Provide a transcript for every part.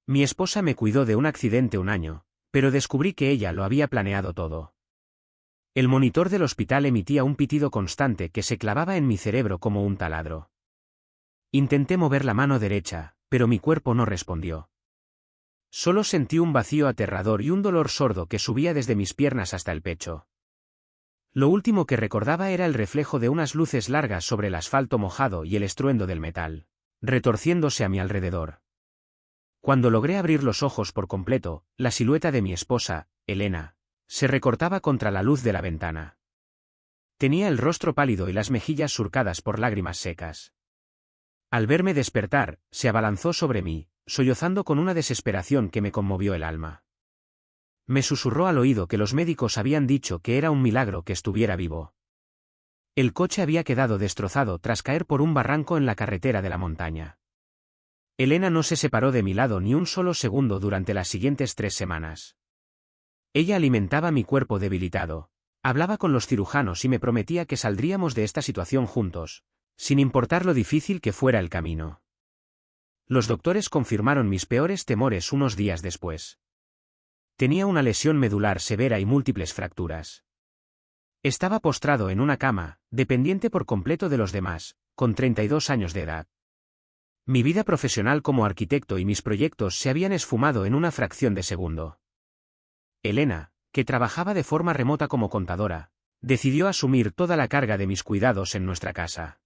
Mi esposa me cuidó de un accidente un año, pero descubrí que ella lo había planeado todo. El monitor del hospital emitía un pitido constante que se clavaba en mi cerebro como un taladro. Intenté mover la mano derecha, pero mi cuerpo no respondió. Solo sentí un vacío aterrador y un dolor sordo que subía desde mis piernas hasta el pecho. Lo último que recordaba era el reflejo de unas luces largas sobre el asfalto mojado y el estruendo del metal, retorciéndose a mi alrededor. Cuando logré abrir los ojos por completo, la silueta de mi esposa, Elena, se recortaba contra la luz de la ventana. Tenía el rostro pálido y las mejillas surcadas por lágrimas secas. Al verme despertar, se abalanzó sobre mí, sollozando con una desesperación que me conmovió el alma. Me susurró al oído que los médicos habían dicho que era un milagro que estuviera vivo. El coche había quedado destrozado tras caer por un barranco en la carretera de la montaña. Elena no se separó de mi lado ni un solo segundo durante las siguientes 3 semanas. Ella alimentaba mi cuerpo debilitado, hablaba con los cirujanos y me prometía que saldríamos de esta situación juntos, sin importar lo difícil que fuera el camino. Los doctores confirmaron mis peores temores unos días después. Tenía una lesión medular severa y múltiples fracturas. Estaba postrado en una cama, dependiente por completo de los demás, con 32 años de edad. Mi vida profesional como arquitecto y mis proyectos se habían esfumado en una fracción de segundo. Elena, que trabajaba de forma remota como contadora, decidió asumir toda la carga de mis cuidados en nuestra casa.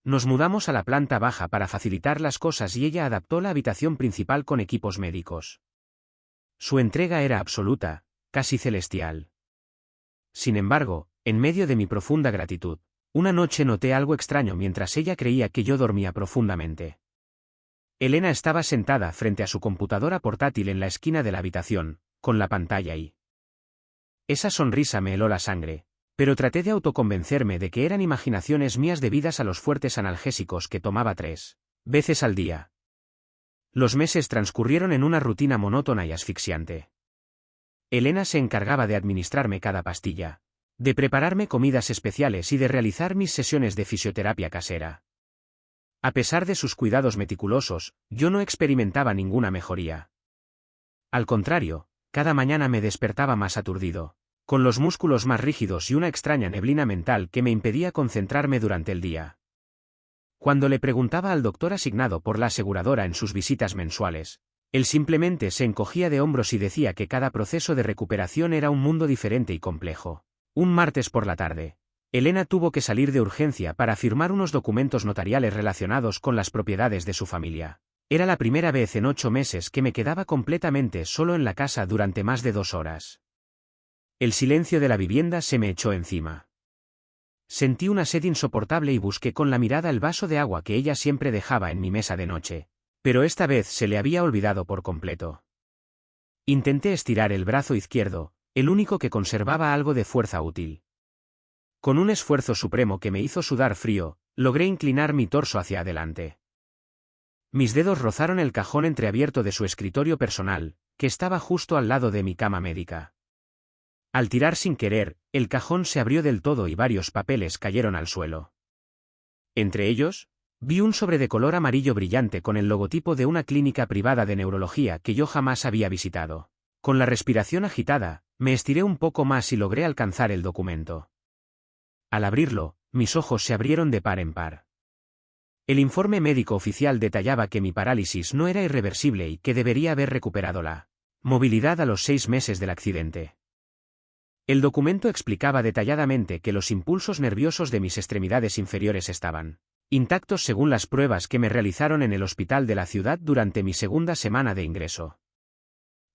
Nos mudamos a la planta baja para facilitar las cosas y ella adaptó la habitación principal con equipos médicos. Su entrega era absoluta, casi celestial. Sin embargo, en medio de mi profunda gratitud, una noche noté algo extraño mientras ella creía que yo dormía profundamente. Elena estaba sentada frente a su computadora portátil en la esquina de la habitación, con la pantalla ahí. Esa sonrisa me heló la sangre, pero traté de autoconvencerme de que eran imaginaciones mías debidas a los fuertes analgésicos que tomaba 3 veces al día. Los meses transcurrieron en una rutina monótona y asfixiante. Elena se encargaba de administrarme cada pastilla, de prepararme comidas especiales y de realizar mis sesiones de fisioterapia casera. A pesar de sus cuidados meticulosos, yo no experimentaba ninguna mejoría. Al contrario, cada mañana me despertaba más aturdido, con los músculos más rígidos y una extraña neblina mental que me impedía concentrarme durante el día. Cuando le preguntaba al doctor asignado por la aseguradora en sus visitas mensuales, él simplemente se encogía de hombros y decía que cada proceso de recuperación era un mundo diferente y complejo. Un martes por la tarde, Elena tuvo que salir de urgencia para firmar unos documentos notariales relacionados con las propiedades de su familia. Era la primera vez en 8 meses que me quedaba completamente solo en la casa durante más de 2 horas. El silencio de la vivienda se me echó encima. Sentí una sed insoportable y busqué con la mirada el vaso de agua que ella siempre dejaba en mi mesa de noche, pero esta vez se le había olvidado por completo. Intenté estirar el brazo izquierdo, el único que conservaba algo de fuerza útil. Con un esfuerzo supremo que me hizo sudar frío, logré inclinar mi torso hacia adelante. Mis dedos rozaron el cajón entreabierto de su escritorio personal, que estaba justo al lado de mi cama médica. Al tirar sin querer, el cajón se abrió del todo y varios papeles cayeron al suelo. Entre ellos, vi un sobre de color amarillo brillante con el logotipo de una clínica privada de neurología que yo jamás había visitado. Con la respiración agitada, me estiré un poco más y logré alcanzar el documento. Al abrirlo, mis ojos se abrieron de par en par. El informe médico oficial detallaba que mi parálisis no era irreversible y que debería haber recuperado la movilidad a los 6 meses del accidente. El documento explicaba detalladamente que los impulsos nerviosos de mis extremidades inferiores estaban intactos según las pruebas que me realizaron en el hospital de la ciudad durante mi segunda semana de ingreso.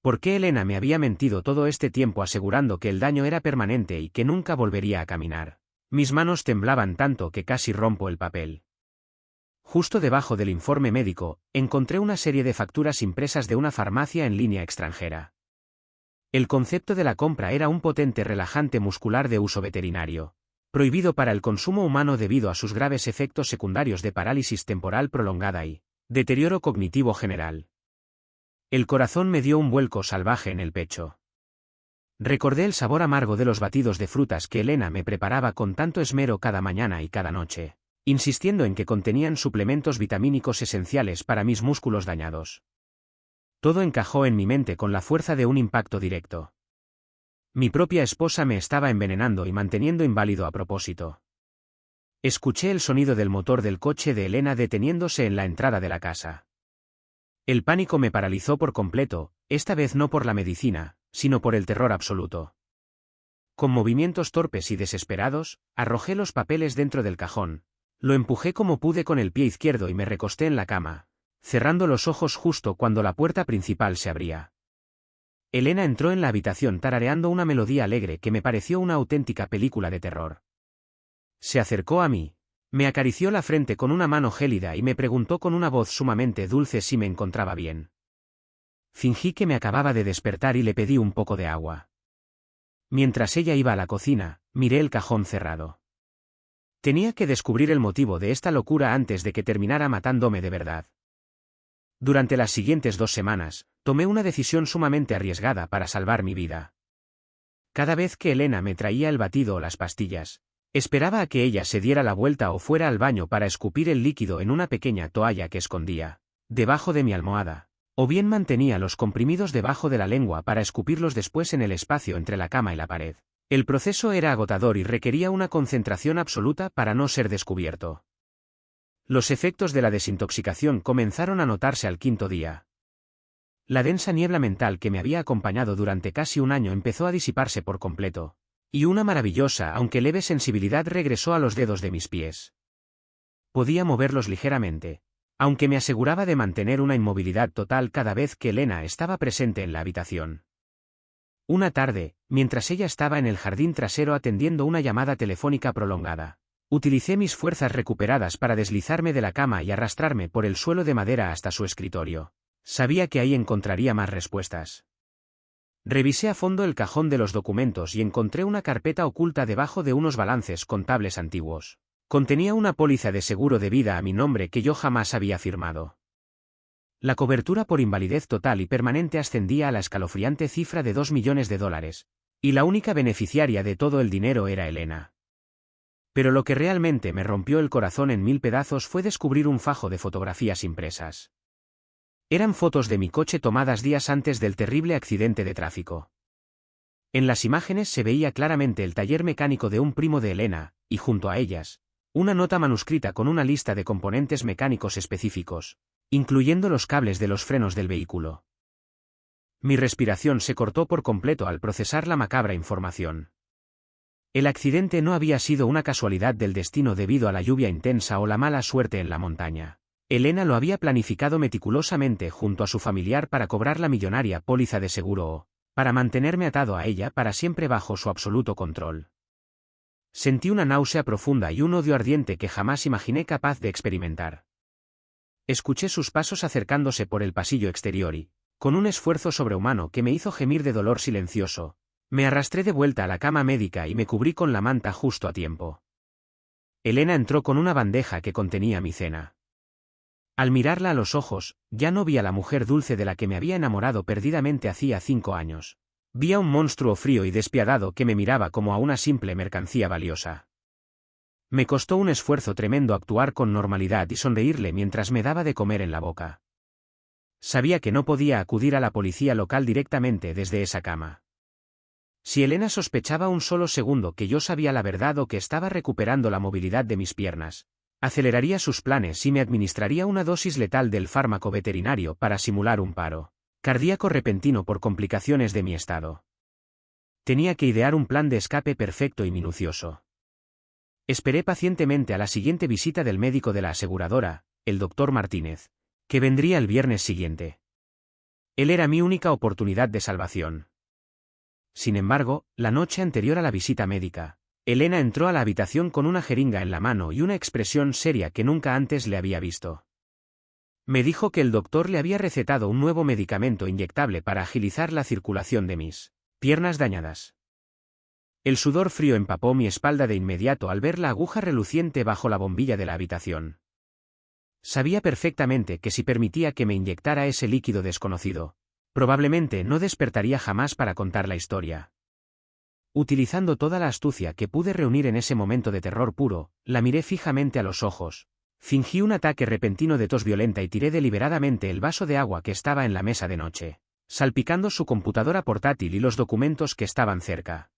¿Por qué Elena me había mentido todo este tiempo asegurando que el daño era permanente y que nunca volvería a caminar? Mis manos temblaban tanto que casi rompo el papel. Justo debajo del informe médico, encontré una serie de facturas impresas de una farmacia en línea extranjera. El concepto de la compra era un potente relajante muscular de uso veterinario, prohibido para el consumo humano debido a sus graves efectos secundarios de parálisis temporal prolongada y deterioro cognitivo general. El corazón me dio un vuelco salvaje en el pecho. Recordé el sabor amargo de los batidos de frutas que Elena me preparaba con tanto esmero cada mañana y cada noche, insistiendo en que contenían suplementos vitamínicos esenciales para mis músculos dañados. Todo encajó en mi mente con la fuerza de un impacto directo. Mi propia esposa me estaba envenenando y manteniendo inválido a propósito. Escuché el sonido del motor del coche de Elena deteniéndose en la entrada de la casa. El pánico me paralizó por completo, esta vez no por la medicina, sino por el terror absoluto. Con movimientos torpes y desesperados, arrojé los papeles dentro del cajón, lo empujé como pude con el pie izquierdo y me recosté en la cama, cerrando los ojos justo cuando la puerta principal se abría. Elena entró en la habitación tarareando una melodía alegre que me pareció una auténtica película de terror. Se acercó a mí, me acarició la frente con una mano gélida y me preguntó con una voz sumamente dulce si me encontraba bien. Fingí que me acababa de despertar y le pedí un poco de agua. Mientras ella iba a la cocina, miré el cajón cerrado. Tenía que descubrir el motivo de esta locura antes de que terminara matándome de verdad. Durante las siguientes 2 semanas, tomé una decisión sumamente arriesgada para salvar mi vida. Cada vez que Elena me traía el batido o las pastillas, esperaba a que ella se diera la vuelta o fuera al baño para escupir el líquido en una pequeña toalla que escondía debajo de mi almohada, o bien mantenía los comprimidos debajo de la lengua para escupirlos después en el espacio entre la cama y la pared. El proceso era agotador y requería una concentración absoluta para no ser descubierto. Los efectos de la desintoxicación comenzaron a notarse al 5.º día. La densa niebla mental que me había acompañado durante casi un año empezó a disiparse por completo, y una maravillosa aunque leve sensibilidad regresó a los dedos de mis pies. Podía moverlos ligeramente, aunque me aseguraba de mantener una inmovilidad total cada vez que Elena estaba presente en la habitación. Una tarde, mientras ella estaba en el jardín trasero atendiendo una llamada telefónica prolongada, utilicé mis fuerzas recuperadas para deslizarme de la cama y arrastrarme por el suelo de madera hasta su escritorio. Sabía que ahí encontraría más respuestas. Revisé a fondo el cajón de los documentos y encontré una carpeta oculta debajo de unos balances contables antiguos. Contenía una póliza de seguro de vida a mi nombre que yo jamás había firmado. La cobertura por invalidez total y permanente ascendía a la escalofriante cifra de $2 millones, y la única beneficiaria de todo el dinero era Elena. Pero lo que realmente me rompió el corazón en 1000 pedazos fue descubrir un fajo de fotografías impresas. Eran fotos de mi coche tomadas días antes del terrible accidente de tráfico. En las imágenes se veía claramente el taller mecánico de un primo de Elena, y junto a ellas, una nota manuscrita con una lista de componentes mecánicos específicos, incluyendo los cables de los frenos del vehículo. Mi respiración se cortó por completo al procesar la macabra información. El accidente no había sido una casualidad del destino debido a la lluvia intensa o la mala suerte en la montaña. Elena lo había planificado meticulosamente junto a su familiar para cobrar la millonaria póliza de seguro o para mantenerme atado a ella para siempre bajo su absoluto control. Sentí una náusea profunda y un odio ardiente que jamás imaginé capaz de experimentar. Escuché sus pasos acercándose por el pasillo exterior y, con un esfuerzo sobrehumano que me hizo gemir de dolor silencioso, me arrastré de vuelta a la cama médica y me cubrí con la manta justo a tiempo. Elena entró con una bandeja que contenía mi cena. Al mirarla a los ojos, ya no vi a la mujer dulce de la que me había enamorado perdidamente hacía 5 años. Vi a un monstruo frío y despiadado que me miraba como a una simple mercancía valiosa. Me costó un esfuerzo tremendo actuar con normalidad y sonreírle mientras me daba de comer en la boca. Sabía que no podía acudir a la policía local directamente desde esa cama. Si Elena sospechaba un solo segundo que yo sabía la verdad o que estaba recuperando la movilidad de mis piernas, aceleraría sus planes y me administraría una dosis letal del fármaco veterinario para simular un paro cardíaco repentino por complicaciones de mi estado. Tenía que idear un plan de escape perfecto y minucioso. Esperé pacientemente a la siguiente visita del médico de la aseguradora, el doctor Martínez, que vendría el viernes siguiente. Él era mi única oportunidad de salvación. Sin embargo, la noche anterior a la visita médica, Elena entró a la habitación con una jeringa en la mano y una expresión seria que nunca antes le había visto. Me dijo que el doctor le había recetado un nuevo medicamento inyectable para agilizar la circulación de mis piernas dañadas. El sudor frío empapó mi espalda de inmediato al ver la aguja reluciente bajo la bombilla de la habitación. Sabía perfectamente que si permitía que me inyectara ese líquido desconocido, probablemente no despertaría jamás para contar la historia. Utilizando toda la astucia que pude reunir en ese momento de terror puro, la miré fijamente a los ojos, Fingí un ataque repentino de tos violenta y tiré deliberadamente el vaso de agua que estaba en la mesa de noche, salpicando su computadora portátil y los documentos que estaban cerca.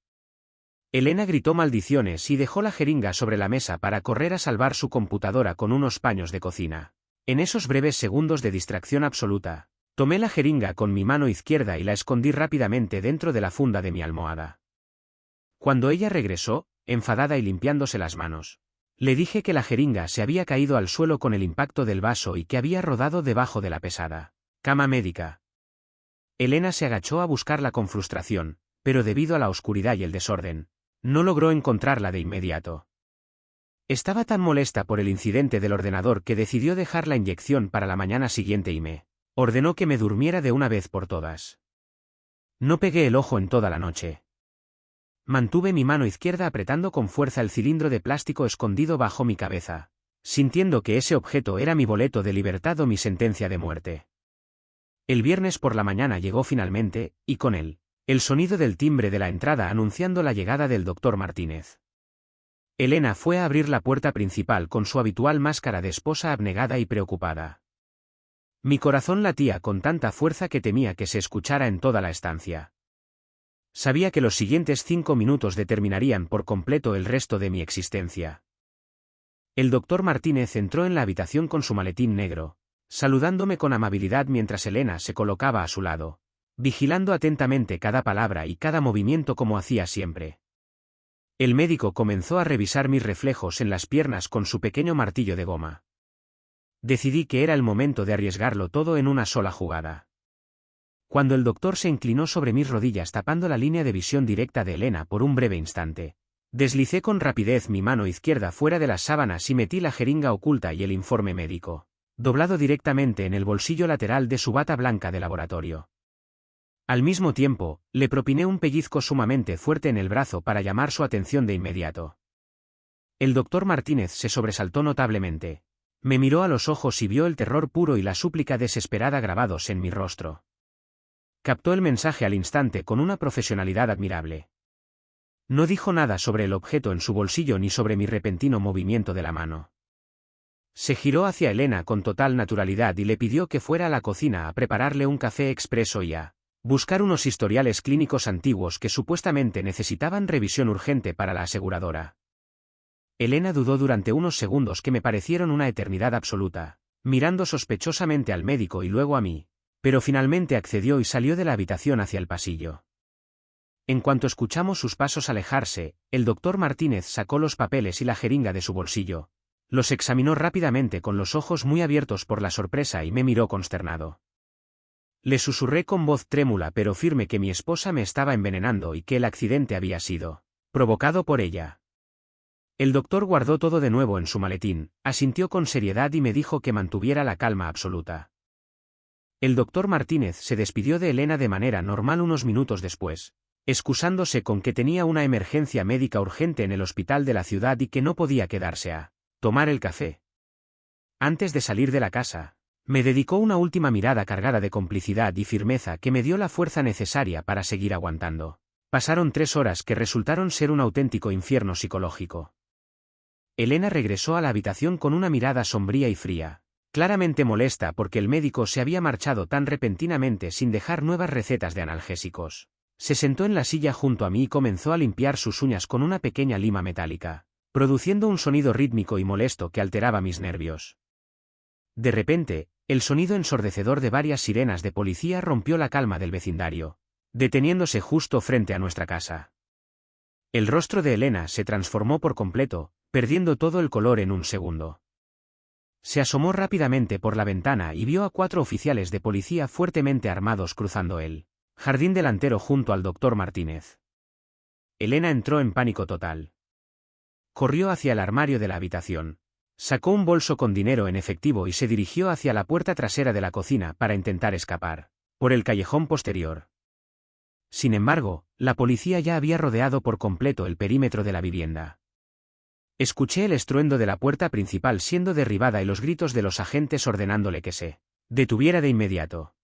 Elena gritó maldiciones y dejó la jeringa sobre la mesa para correr a salvar su computadora con unos paños de cocina. En esos breves segundos de distracción absoluta, tomé la jeringa con mi mano izquierda y la escondí rápidamente dentro de la funda de mi almohada. Cuando ella regresó, enfadada y limpiándose las manos, le dije que la jeringa se había caído al suelo con el impacto del vaso y que había rodado debajo de la pesada cama médica. Elena se agachó a buscarla con frustración, pero debido a la oscuridad y el desorden, no logró encontrarla de inmediato. Estaba tan molesta por el incidente del ordenador que decidió dejar la inyección para la mañana siguiente y me ordenó que me durmiera de una vez por todas. No pegué el ojo en toda la noche. Mantuve mi mano izquierda apretando con fuerza el cilindro de plástico escondido bajo mi cabeza, sintiendo que ese objeto era mi boleto de libertad o mi sentencia de muerte. El viernes por la mañana llegó finalmente, y con él, el sonido del timbre de la entrada anunciando la llegada del doctor Martínez. Elena fue a abrir la puerta principal con su habitual máscara de esposa abnegada y preocupada. Mi corazón latía con tanta fuerza que temía que se escuchara en toda la estancia. Sabía que los siguientes 5 minutos determinarían por completo el resto de mi existencia. El doctor Martínez entró en la habitación con su maletín negro, saludándome con amabilidad mientras Elena se colocaba a su lado, vigilando atentamente cada palabra y cada movimiento como hacía siempre. El médico comenzó a revisar mis reflejos en las piernas con su pequeño martillo de goma. Decidí que era el momento de arriesgarlo todo en una sola jugada. Cuando el doctor se inclinó sobre mis rodillas tapando la línea de visión directa de Elena por un breve instante, deslicé con rapidez mi mano izquierda fuera de las sábanas y metí la jeringa oculta y el informe médico, doblado directamente en el bolsillo lateral de su bata blanca de laboratorio. Al mismo tiempo, le propiné un pellizco sumamente fuerte en el brazo para llamar su atención de inmediato. El doctor Martínez se sobresaltó notablemente. Me miró a los ojos y vio el terror puro y la súplica desesperada grabados en mi rostro. Captó el mensaje al instante con una profesionalidad admirable. No dijo nada sobre el objeto en su bolsillo ni sobre mi repentino movimiento de la mano. Se giró hacia Elena con total naturalidad y le pidió que fuera a la cocina a prepararle un café expreso y a buscar unos historiales clínicos antiguos que supuestamente necesitaban revisión urgente para la aseguradora. Elena dudó durante unos segundos que me parecieron una eternidad absoluta, mirando sospechosamente al médico y luego a mí, pero finalmente accedió y salió de la habitación hacia el pasillo. En cuanto escuchamos sus pasos alejarse, el doctor Martínez sacó los papeles y la jeringa de su bolsillo, los examinó rápidamente con los ojos muy abiertos por la sorpresa y me miró consternado. Le susurré con voz trémula pero firme que mi esposa me estaba envenenando y que el accidente había sido provocado por ella. El doctor guardó todo de nuevo en su maletín, asintió con seriedad y me dijo que mantuviera la calma absoluta. El doctor Martínez se despidió de Elena de manera normal unos minutos después, excusándose con que tenía una emergencia médica urgente en el hospital de la ciudad y que no podía quedarse a tomar el café. Antes de salir de la casa, me dedicó una última mirada cargada de complicidad y firmeza que me dio la fuerza necesaria para seguir aguantando. Pasaron 3 horas que resultaron ser un auténtico infierno psicológico. Elena regresó a la habitación con una mirada sombría y fría, claramente molesta porque el médico se había marchado tan repentinamente sin dejar nuevas recetas de analgésicos. Se sentó en la silla junto a mí y comenzó a limpiar sus uñas con una pequeña lima metálica, produciendo un sonido rítmico y molesto que alteraba mis nervios. De repente, el sonido ensordecedor de varias sirenas de policía rompió la calma del vecindario, deteniéndose justo frente a nuestra casa. El rostro de Elena se transformó por completo, perdiendo todo el color en un segundo. Se asomó rápidamente por la ventana y vio a 4 oficiales de policía fuertemente armados cruzando el jardín delantero junto al doctor Martínez. Elena entró en pánico total. Corrió hacia el armario de la habitación, sacó un bolso con dinero en efectivo y se dirigió hacia la puerta trasera de la cocina para intentar escapar por el callejón posterior. Sin embargo, la policía ya había rodeado por completo el perímetro de la vivienda. Escuché el estruendo de la puerta principal siendo derribada y los gritos de los agentes ordenándole que se detuviera de inmediato.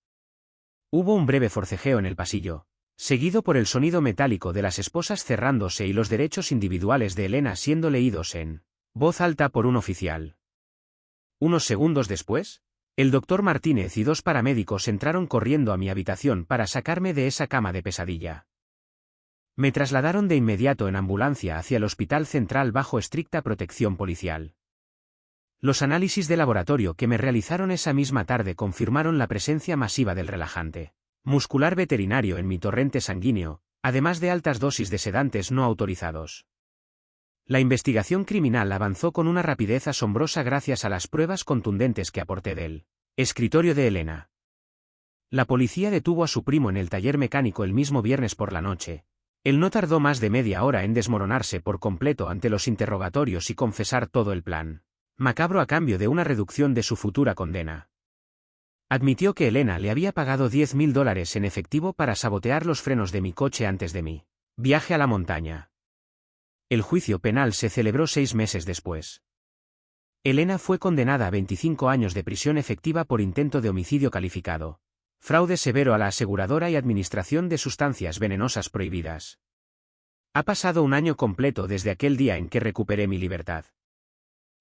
Hubo un breve forcejeo en el pasillo, seguido por el sonido metálico de las esposas cerrándose y los derechos individuales de Elena siendo leídos en voz alta por un oficial. Unos segundos después, el doctor Martínez y 2 paramédicos entraron corriendo a mi habitación para sacarme de esa cama de pesadilla. Me trasladaron de inmediato en ambulancia hacia el Hospital Central bajo estricta protección policial. Los análisis de laboratorio que me realizaron esa misma tarde confirmaron la presencia masiva del relajante muscular veterinario en mi torrente sanguíneo, además de altas dosis de sedantes no autorizados. La investigación criminal avanzó con una rapidez asombrosa gracias a las pruebas contundentes que aporté del escritorio de Elena. La policía detuvo a su primo en el taller mecánico el mismo viernes por la noche. Él no tardó más de media hora en desmoronarse por completo ante los interrogatorios y confesar todo el plan macabro a cambio de una reducción de su futura condena. Admitió que Elena le había pagado $10.000 en efectivo para sabotear los frenos de mi coche antes de mi viaje a la montaña. El juicio penal se celebró 6 meses después. Elena fue condenada a 25 años de prisión efectiva por intento de homicidio calificado, fraude severo a la aseguradora y administración de sustancias venenosas prohibidas. Ha pasado un año completo desde aquel día en que recuperé mi libertad.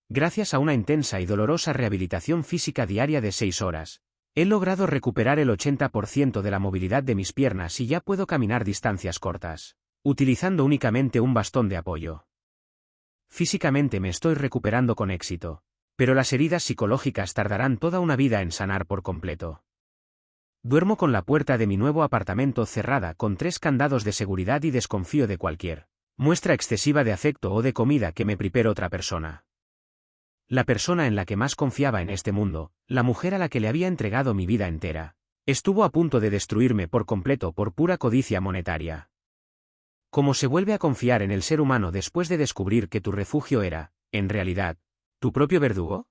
Gracias a una intensa y dolorosa rehabilitación física diaria de 6 horas, he logrado recuperar el 80% de la movilidad de mis piernas y ya puedo caminar distancias cortas, utilizando únicamente un bastón de apoyo. Físicamente me estoy recuperando con éxito, pero las heridas psicológicas tardarán toda una vida en sanar por completo. Duermo con la puerta de mi nuevo apartamento cerrada con 3 candados de seguridad y desconfío de cualquier muestra excesiva de afecto o de comida que me prepare otra persona. La persona en la que más confiaba en este mundo, la mujer a la que le había entregado mi vida entera, estuvo a punto de destruirme por completo por pura codicia monetaria. ¿Cómo se vuelve a confiar en el ser humano después de descubrir que tu refugio era, en realidad, tu propio verdugo?